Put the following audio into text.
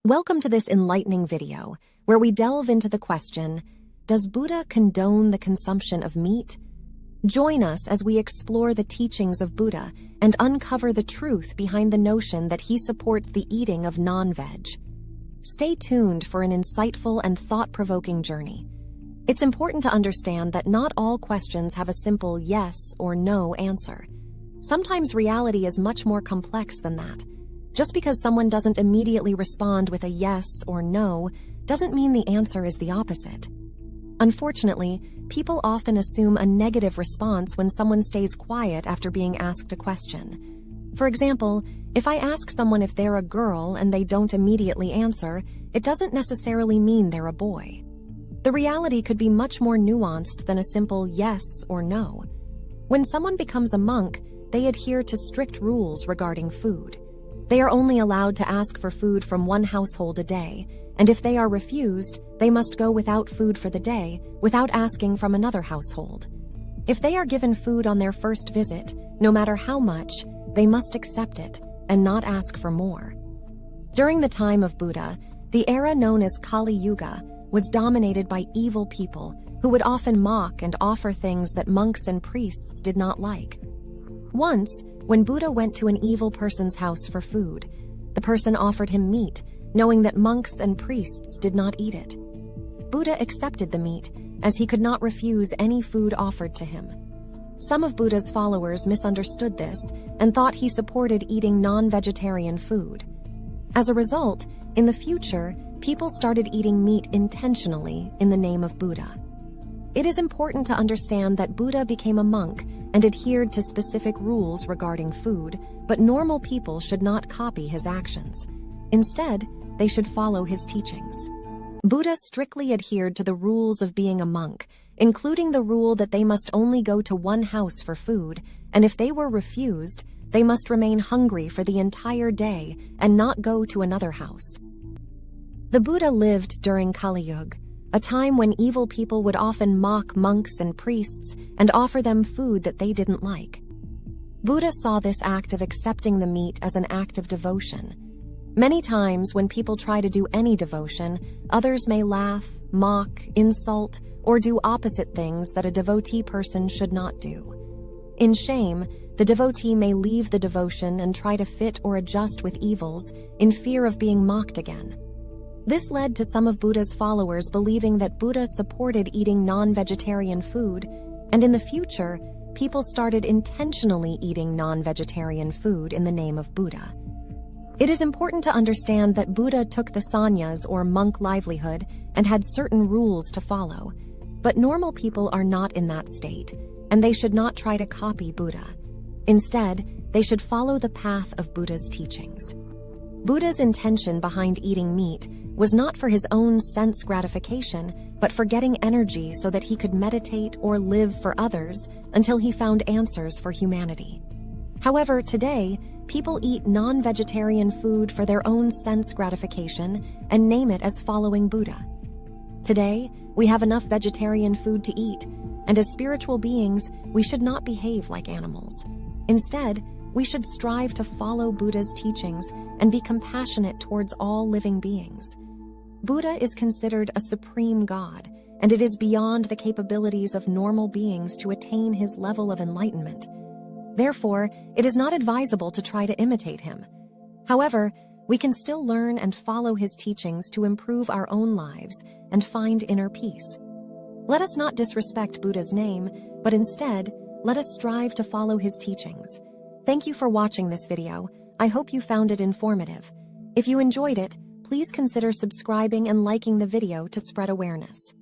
Welcome to this enlightening video, where we delve into the question, does Buddha condone the consumption of meat? Join us as we explore the teachings of Buddha and uncover the truth behind the notion that he supports the eating of non-veg. Stay tuned for an insightful and thought-provoking journey. It's important to understand that not all questions have a simple yes or no answer. Sometimes reality is much more complex than that. Just because someone doesn't immediately respond with a yes or no doesn't mean the answer is the opposite. Unfortunately, people often assume a negative response when someone stays quiet after being asked a question. For example, if I ask someone if they're a girl and they don't immediately answer, it doesn't necessarily mean they're a boy. The reality could be much more nuanced than a simple yes or no. When someone becomes a monk, they adhere to strict rules regarding food. They are only allowed to ask for food from one household a day, and if they are refused, they must go without food for the day without asking from another household. If they are given food on their first visit, no matter how much, they must accept it and not ask for more. During the time of Buddha, the era known as Kali Yuga was dominated by evil people who would often mock and offer things that monks and priests did not like. Once, when Buddha went to an evil person's house for food, the person offered him meat, knowing that monks and priests did not eat it. Buddha accepted the meat, as he could not refuse any food offered to him. Some of Buddha's followers misunderstood this and thought he supported eating non-vegetarian food. As a result, in the future, people started eating meat intentionally in the name of Buddha. It is important to understand that Buddha became a monk and adhered to specific rules regarding food, but normal people should not copy his actions. Instead, they should follow his teachings. Buddha strictly adhered to the rules of being a monk, including the rule that they must only go to one house for food, and if they were refused, they must remain hungry for the entire day and not go to another house. The Buddha lived during Kali Yuga, a time when evil people would often mock monks and priests and offer them food that they didn't like. Buddha saw this act of accepting the meat as an act of devotion. Many times when people try to do any devotion, others may laugh, mock, insult, or do opposite things that a devotee person should not do. In shame, the devotee may leave the devotion and try to fit or adjust with evils in fear of being mocked again. This led to some of Buddha's followers believing that Buddha supported eating non-vegetarian food, and in the future, people started intentionally eating non-vegetarian food in the name of Buddha. It is important to understand that Buddha took the sannyas or monk livelihood and had certain rules to follow, but normal people are not in that state, and they should not try to copy Buddha. Instead, they should follow the path of Buddha's teachings. Buddha's intention behind eating meat was not for his own sense gratification, but for getting energy so that he could meditate or live for others until he found answers for humanity. However, today, people eat non-vegetarian food for their own sense gratification and name it as following Buddha. Today, we have enough vegetarian food to eat, and as spiritual beings, we should not behave like animals. Instead, we should strive to follow Buddha's teachings and be compassionate towards all living beings. Buddha is considered a supreme God, and it is beyond the capabilities of normal beings to attain his level of enlightenment. Therefore, it is not advisable to try to imitate him. However, we can still learn and follow his teachings to improve our own lives and find inner peace. Let us not disrespect Buddha's name, but instead, let us strive to follow his teachings. Thank you for watching this video. I hope you found it informative. If you enjoyed it, please consider subscribing and liking the video to spread awareness.